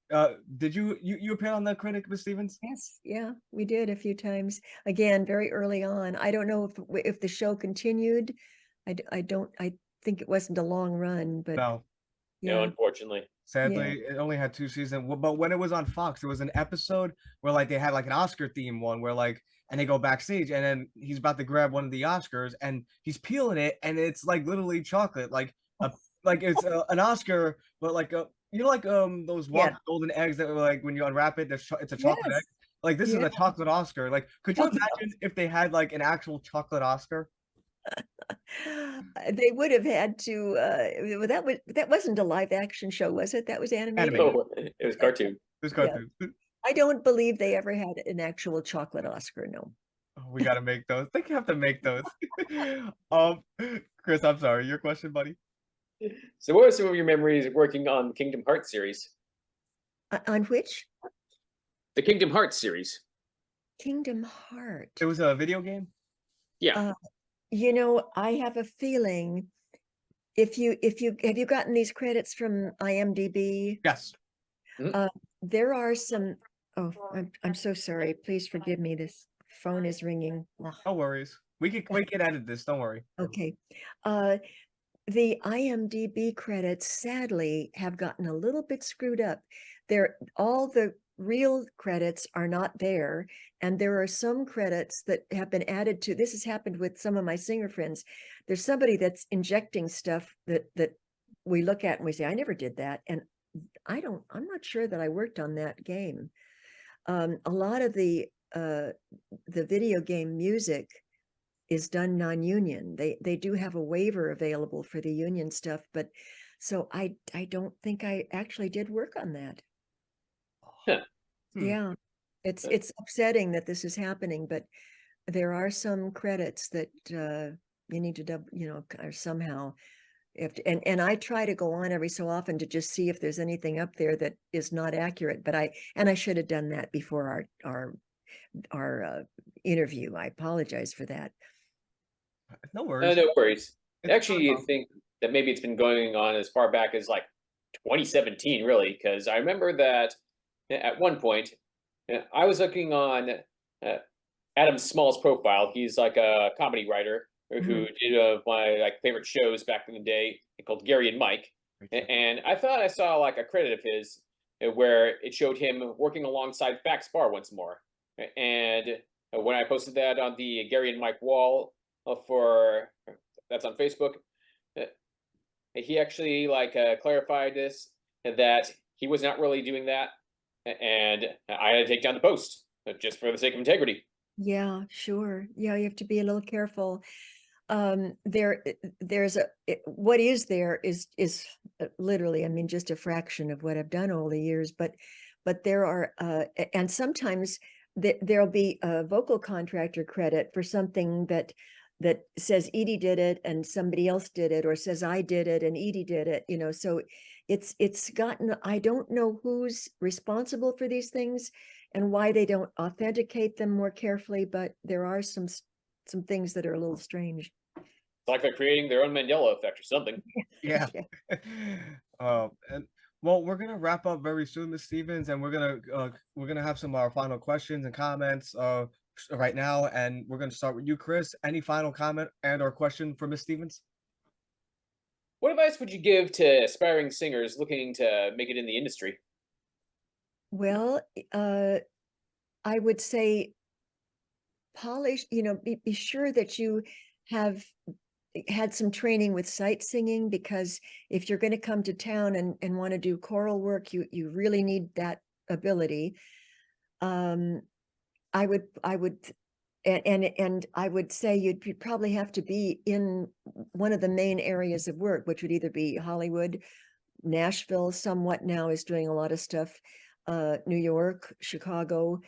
Speaker 1: did you appear on The Critic, Miss Stevens?
Speaker 3: Yes, yeah, we did a few times. Again, very early on. I don't know if the show continued. I don't. I think it wasn't a long run, but
Speaker 1: No,
Speaker 2: No,
Speaker 3: yeah,
Speaker 2: unfortunately.
Speaker 1: sadly, it only had 2 seasons. But when it was on Fox, there was an episode where like they had like an Oscar theme one where like and they go backstage and then he's about to grab one of the Oscars and he's peeling it and it's like literally chocolate, like it's an Oscar, but like like those
Speaker 3: yeah,
Speaker 1: walk golden eggs that were like when you unwrap it, it's a chocolate egg.
Speaker 3: yes,
Speaker 1: Like this is
Speaker 3: yeah.
Speaker 1: a chocolate Oscar. Like, could you
Speaker 3: Chocolate
Speaker 1: imagine if they had like an actual chocolate Oscar?
Speaker 3: They would have had to. Well, that wasn't a live action show, was it? That was animated.
Speaker 1: Animated.
Speaker 2: No, it was cartoon.
Speaker 1: This
Speaker 3: Yeah.
Speaker 1: cartoon.
Speaker 3: I don't believe they ever had an actual chocolate Oscar. No.
Speaker 1: Oh, we gotta make those. I think you have to make those. Um, Chris, I'm sorry. Your question, buddy.
Speaker 2: So, what are some of your memories of working on the Kingdom Hearts series?
Speaker 3: On which?
Speaker 2: The Kingdom Hearts series.
Speaker 3: Kingdom Heart.
Speaker 1: It was a video game.
Speaker 2: Yeah.
Speaker 3: I have a feeling if you have you gotten these credits from IMDb?
Speaker 1: Yes.
Speaker 3: There are some. Oh, I'm so sorry. Please forgive me. This phone is ringing. Ugh.
Speaker 1: No worries. We can edit this. Don't worry.
Speaker 3: Okay. The IMDb credits sadly have gotten a little bit screwed up. All the real credits are not there, and there are some credits that have been added to. This has happened with some of my singer friends. There's somebody that's injecting stuff that we look at and we say, I never did that. And I'm not sure that I worked on that game. A lot of the video game music is done non-union. They do have a waiver available for the union stuff, but so I don't think I actually did work on that.
Speaker 2: Huh.
Speaker 3: Yeah, it's upsetting that this is happening, but there are some credits that you need to or somehow and I try to go on every so often to just see if there's anything up there that is not accurate, but I should have done that before our interview. I apologize for that.
Speaker 1: No worries.
Speaker 2: No worries.
Speaker 1: It's
Speaker 2: Actually,
Speaker 1: fun.
Speaker 2: I think that maybe it's been going on as far back as like 2017, really, because I remember that at one point I was looking on Adam Small's profile. He's like a comedy writer who did my like favorite shows back in the day called Gary and Mike, and I thought I saw like a credit of his where it showed him working alongside Fax Bar once more, and when I posted that on the Gary and Mike wall for that's on Facebook, uh, he actually like clarified this that he was not really doing that, and I had to take down the post just for the sake of integrity.
Speaker 3: Yeah, sure. Yeah, you have to be a little careful. There's what is there is literally, I mean, just a fraction of what I've done all the years, but there are and sometimes there'll be a vocal contractor credit for something that says Edie did it and somebody else did it, or says I did it and Edie did it, so it's gotten, I don't know who's responsible for these things and why they don't authenticate them more carefully, but there are some things that are a little strange.
Speaker 2: It's like they're creating their own Mandela effect or something.
Speaker 1: Yeah. And well, we're gonna wrap up very soon, Miss Stevens, and we're gonna have some final questions and comments right now, and we're gonna start with you, Chris. Any final comment and or question for Miss Stevens?
Speaker 2: What advice would you give to aspiring singers looking to make it in the industry?
Speaker 3: Well, I would say polish, be sure that you have had some training with sight singing, because if you're going to come to town and want to do choral work, you really need that ability. I would and I would say you'd probably have to be in one of the main areas of work, which would either be Hollywood, Nashville somewhat now is doing a lot of stuff, New York, Chicago.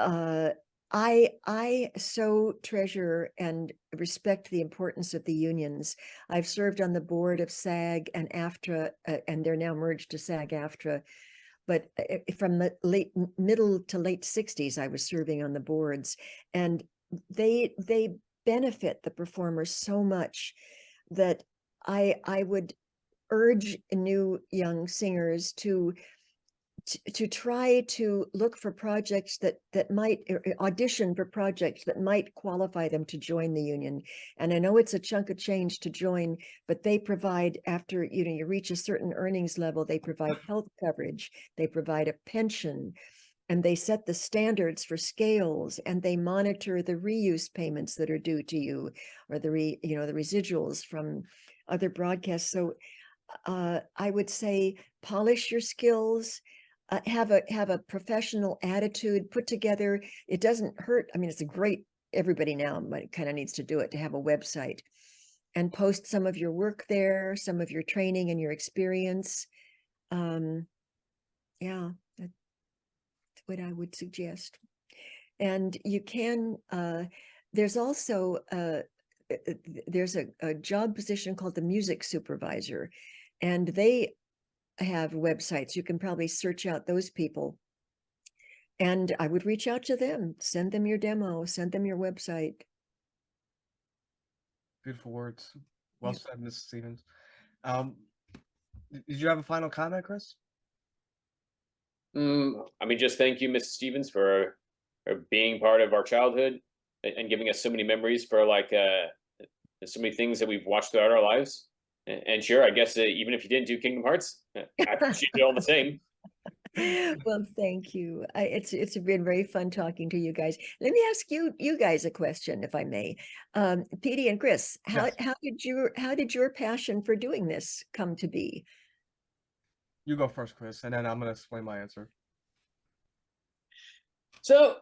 Speaker 3: I so treasure and respect the importance of the unions. I've served on the board of SAG and AFTRA, and they're now merged to SAG-AFTRA. But from the middle to late 60s, I was serving on the boards. And they benefit the performers so much that I would urge new young singers to try to look for projects that might audition for projects that might qualify them to join the union. And I know it's a chunk of change to join, but they provide, after you reach a certain earnings level, they provide health coverage, they provide a pension, and they set the standards for scales, and they monitor the reuse payments that are due to you, or the residuals from other broadcasts. So I would say polish your skills, have a professional attitude put together. It doesn't hurt. I mean, it's a great, everybody now kind of needs to do it, to have a website and post some of your work there, some of your training and your experience. Yeah, that's what I would suggest. And you can, there's also, there's a job position called the music supervisor, and they have websites. You can probably search out those people. And I would reach out to them, send them your demo, send them your website.
Speaker 1: Beautiful words. Well said, Mrs. Stevens. Did you have a final comment, Chris?
Speaker 2: I mean, just thank you, Mrs. Stevens, for being part of our childhood and giving us so many memories for so many things that we've watched throughout our lives. And sure, I guess even if you didn't do Kingdom Hearts, I appreciate it all the same.
Speaker 3: Well, thank you. It's been very fun talking to you guys. Let me ask you guys a question, if I may. Petey and Chris,
Speaker 1: Yes.
Speaker 3: how did your passion for doing this come to be?
Speaker 1: You go first, Chris, and then I'm gonna explain my answer.
Speaker 2: So,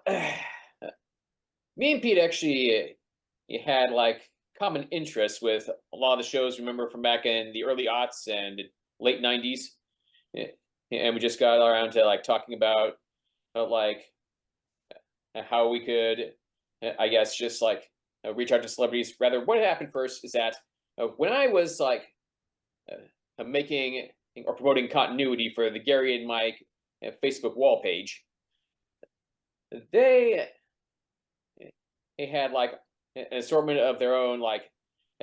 Speaker 2: me and Pete actually had like common interests with a lot of the shows. Remember from back in the early aughts and late '90s, and we just got around to like talking about like how we could, I guess, just like reach out to celebrities. Rather, what had happened first is that when I was like making or promoting continuity for the Gary and Mike Facebook wall page, they had like an assortment of their own like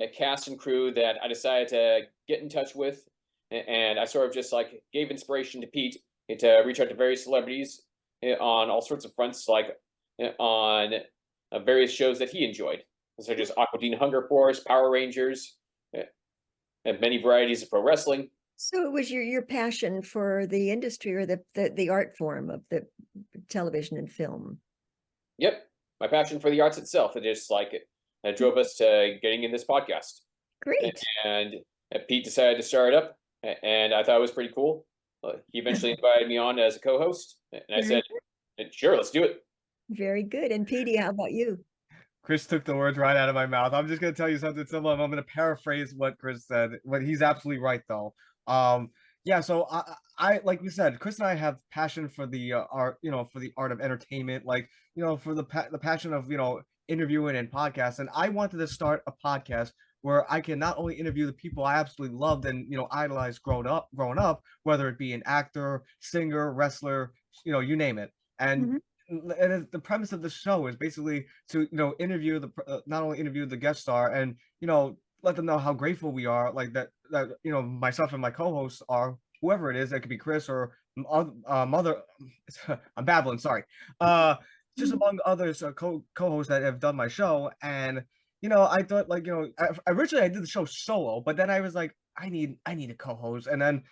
Speaker 2: a cast and crew that I decided to get in touch with, and I sort of just like gave inspiration to Pete to reach out to various celebrities on all sorts of fronts, like on various shows that he enjoyed, such as Aqua Teen Hunger Force, Power Rangers, and many varieties of pro wrestling.
Speaker 3: So it was your passion for the industry, or the art form of the television and film.
Speaker 2: Yep, my passion for the arts itself. It just like it drove us to getting in this podcast.
Speaker 3: Great.
Speaker 2: And Pete decided to start it up, and I thought it was pretty cool. He eventually invited me on as a co-host, and I said, "Sure, let's do it."
Speaker 3: Very good. And Petey, how about you?
Speaker 1: Chris took the words right out of my mouth. I'm just gonna tell you something similar. I'm gonna paraphrase what Chris said, but he's absolutely right though. Yeah, so I like we said, Chris and I have passion for the art, for the art of entertainment, like for the passion of interviewing and podcasts. And I wanted to start a podcast where I can not only interview the people I absolutely loved and idolized growing up, whether it be an actor, singer, wrestler, you name it. And the premise of the show is basically to interview not only interview the guest star and let them know how grateful we are, like that myself and my co-hosts are, whoever it is, that could be Chris or mother. I'm babbling, sorry. Just among others, co-hosts that have done my show. And I thought, like, originally I did the show solo, but then I was like, I need a co-host. And then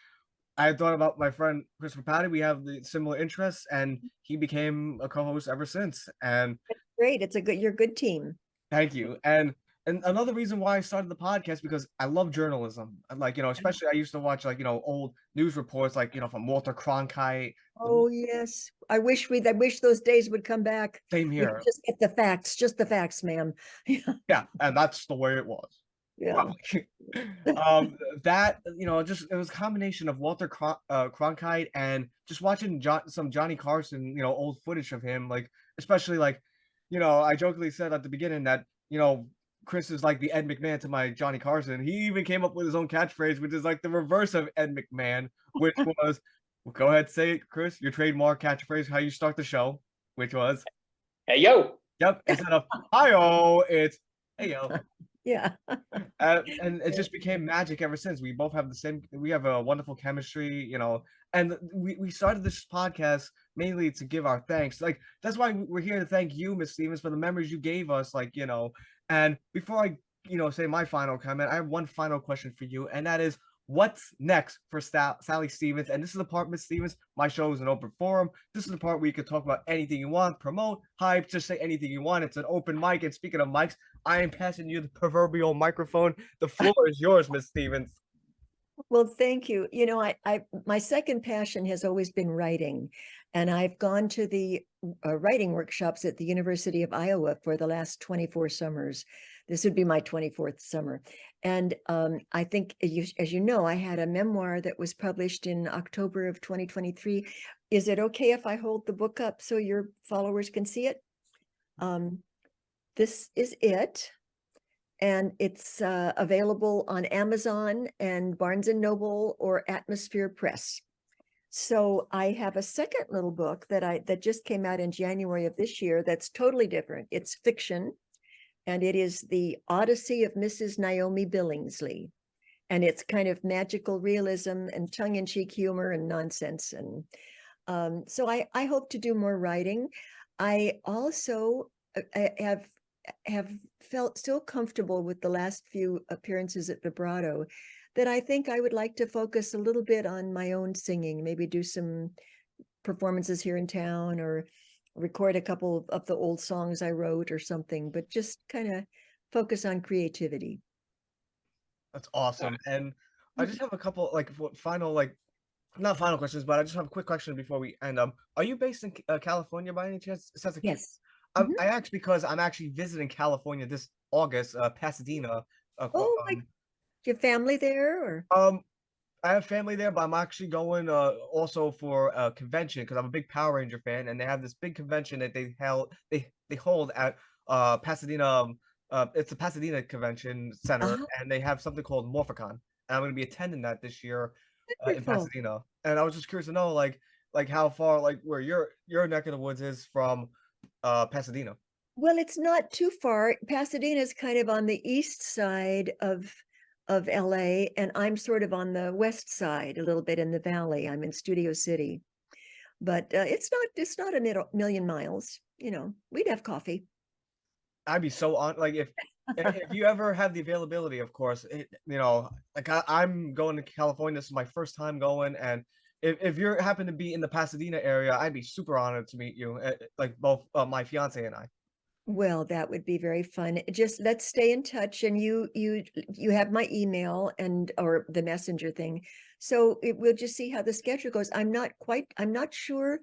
Speaker 1: I thought about my friend Christopher Patty. We have the similar interests, and he became a co-host ever since. And
Speaker 3: great, you're a good team.
Speaker 1: Thank you. And another reason why I started the podcast, because I love journalism. Like, especially I used to watch like, old news reports, like, from Walter Cronkite.
Speaker 3: Oh yes. I wish those days would come back.
Speaker 1: Same here.
Speaker 3: Just get the facts, just the facts, ma'am.
Speaker 1: Yeah, and that's the way it was.
Speaker 3: Yeah.
Speaker 1: That it was a combination of Walter Cronkite and just watching some Johnny Carson, old footage of him, like especially like, I jokingly said at the beginning that Chris is like the Ed McMahon to my Johnny Carson. He even came up with his own catchphrase, which is like the reverse of Ed McMahon, which was, go ahead, say it, Chris, your trademark catchphrase, how you start the show, which was,
Speaker 2: "Hey yo."
Speaker 1: Yep, instead of hi-oh, it's hey yo.
Speaker 3: Yeah.
Speaker 1: And it just became magic ever since. We both have the same. We have a wonderful chemistry, you know. And we started this podcast mainly to give our thanks. Like that's why we're here to thank you, Miss Stevens, for the memories you gave us. Like you know. And before I say my final comment, I have one final question for you, and that is, what's next for Sally Stevens? And this is the part, Miss Stevens. My show is an open forum. This is the part where you can talk about anything you want, promote, hype, just say anything you want. It's an open mic. And speaking of mics, I am passing you the proverbial microphone. The floor is yours, Miss Stevens.
Speaker 3: Well, thank you. You know, my second passion has always been writing, and I've gone to the writing workshops at the University of Iowa for the last 24 summers. This would be my 24th summer. And I think, as you know, I had a memoir that was published in October of 2023. Is it okay if I hold the book up so your followers can see it? This is it. And it's available on Amazon and Barnes and Noble or Atmosphere Press. So I have a second little book that just came out in January of this year that's totally different. It's fiction, and it is The Odyssey of Mrs. Naomi Billingsley. And it's kind of magical realism and tongue-in-cheek humor and nonsense. And so I hope to do more writing. I also have felt so comfortable with the last few appearances at Vibrato that I think I would like to focus a little bit on my own singing, maybe do some performances here in town or record a couple of the old songs I wrote or something, but just kind of focus on creativity.
Speaker 1: That's awesome. And I just have a couple final not final questions, but I just have a quick question before we end. Are you based in California by any chance? It says
Speaker 3: Yes.
Speaker 1: I asked because I'm actually visiting California this August, Pasadena.
Speaker 3: Oh, like your family there, or?
Speaker 1: I have family there, but I'm actually going also for a convention because I'm a big Power Ranger fan, and they have this big convention that they hold at Pasadena. It's a Pasadena Convention Center, and they have something called Morphicon, and I'm going to be attending that this year in
Speaker 3: Wonderful.
Speaker 1: Pasadena. And I was just curious to know, like how far, like where your neck of the woods is from Pasadena.
Speaker 3: Well, it's not too far. Pasadena is kind of on the east side of LA, and I'm sort of on the west side, a little bit in the valley. I'm in Studio City, but it's not a million miles. You know, we'd have coffee.
Speaker 1: I'd be so on like if you ever have the availability, of course. Like I'm going to California. This is my first time going, and if you happen to be in the Pasadena area, I'd be super honored to meet you. Like both my fiance and I.
Speaker 3: Well, that would be very fun. Just let's stay in touch, and you have my email or the messenger thing. So we'll just see how the schedule goes. I'm not sure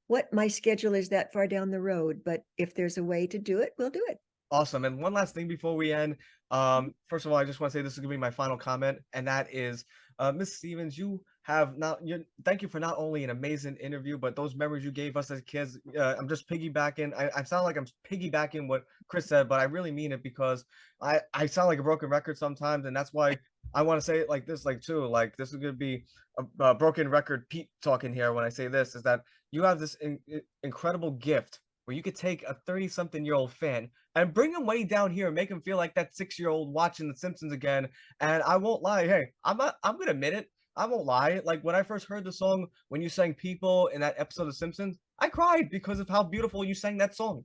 Speaker 3: what my schedule is that far down the road, but if there's a way to do it, we'll do it.
Speaker 1: Awesome. And one last thing before we end. First of all, I just want to say this is gonna be my final comment, and that is, Miss Stevens, thank you for not only an amazing interview, but those memories you gave us as kids. I'm just piggybacking. I sound like I'm piggybacking what Chris said, but I really mean it because I sound like a broken record sometimes, and that's why I want to say it like this, like too. Like this is gonna be a broken record Pete talking here when I say this, is that you have this incredible gift where you could take a 30-something-year-old fan and bring him way down here and make him feel like that 6-year-old watching The Simpsons again. And I won't lie, hey, I'm gonna admit it. I won't lie. Like when I first heard the song when you sang "People" in that episode of Simpsons, I cried because of how beautiful you sang that song.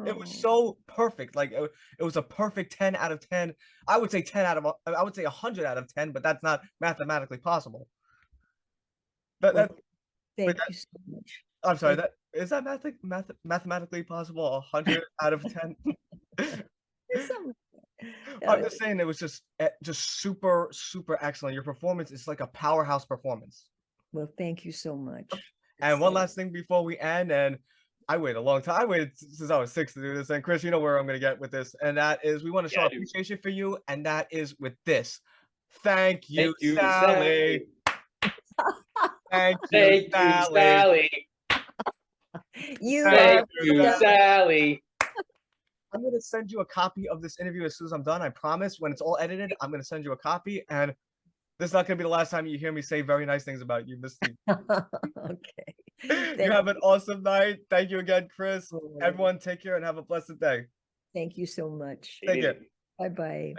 Speaker 1: It was so perfect. Like it was a perfect 10 out of 10. I would say 100 out of 10, but that's not mathematically possible.
Speaker 3: Well, thank you so much.
Speaker 1: I'm sorry. Is that mathematically possible? 100 out of 10. I'm just saying it was just super excellent. Your performance is like a powerhouse performance.
Speaker 3: Well, thank you so much.
Speaker 1: And one last thing before we end, and I waited a long time. I waited since I was 6 to do this. And Chris, you know where I'm going to get with this, and that is we want to show appreciation for you, and that is with this. Thank you, Sally. Thank you, Sally.
Speaker 2: Thank you, Sally.
Speaker 1: I'm going to send you a copy of this interview as soon as I'm done. I promise. When it's all edited, I'm going to send you a copy. And this is not going to be the last time you hear me say very nice things about you, Miss Steve.
Speaker 3: Okay.
Speaker 1: You have an awesome night. Thank you again, Chris.
Speaker 3: Oh,
Speaker 1: Everyone, take care and have a blessed day.
Speaker 3: thank you so much.
Speaker 1: Take care.
Speaker 2: Easy.
Speaker 3: Bye-bye.